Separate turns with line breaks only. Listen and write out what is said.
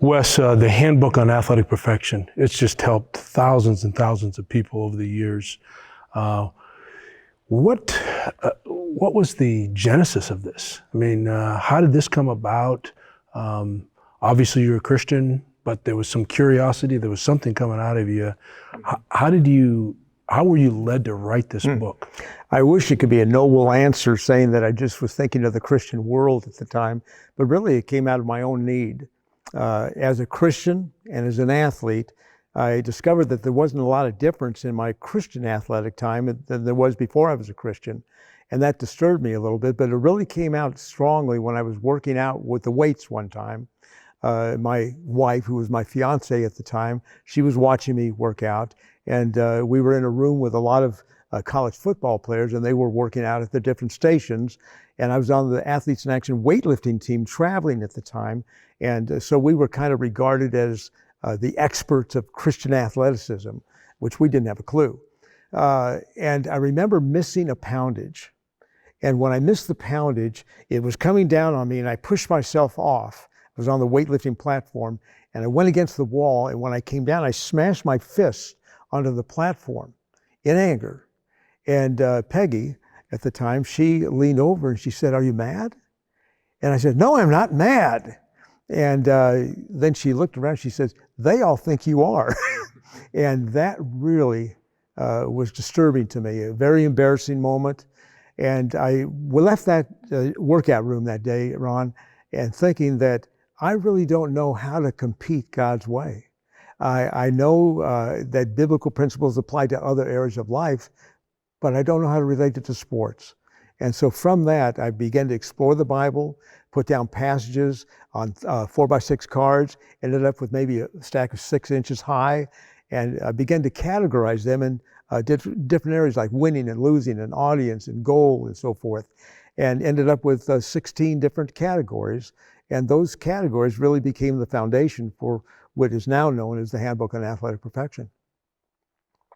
Wes, the Handbook on Athletic Perfection, it's just helped thousands and thousands of people over the years. Uh, what was the genesis of this? I mean, how did this come about? Obviously, you're a Christian, but there was some curiosity. There was something coming out of you. How were you led to write this book?
I wish it could be a noble answer saying that I just was thinking of the Christian world at the time, but really it came out of my own need. As a Christian and as an athlete, I discovered that there wasn't a lot of difference in my Christian athletic time than there was before I was a Christian. And that disturbed me a little bit, but it really came out strongly when I was working out with the weights one time. My wife, who was my fiance at the time, she was watching me work out, and we were in a room with a lot of college football players, and they were working out at the different stations. And I was on the Athletes in Action weightlifting team traveling at the time. And so we were kind of regarded as the experts of Christian athleticism, which we didn't have a clue. And I remember missing a poundage. And when I missed the poundage, it was coming down on me, and I pushed myself off. I was on the weightlifting platform, and I went against the wall, and when I came down, I smashed my fist onto the platform in anger. And Peggy, at the time, she leaned over and she said, "Are you mad?" And I said, "No, I'm not mad." And then she looked around, she says, "They all think you are." And that really was disturbing to me, a very embarrassing moment. And I left that workout room that day, Ron, and thinking that I really don't know how to compete God's way. I know that biblical principles apply to other areas of life, but I don't know how to relate it to sports. And so from that, I began to explore the Bible, put down passages on 4x6 cards, ended up with maybe a stack of 6 inches high, and I began to categorize them in different areas like winning and losing and audience and goal and so forth, and ended up with 16 different categories. And those categories really became the foundation for what is now known as the Handbook on Athletic Perfection.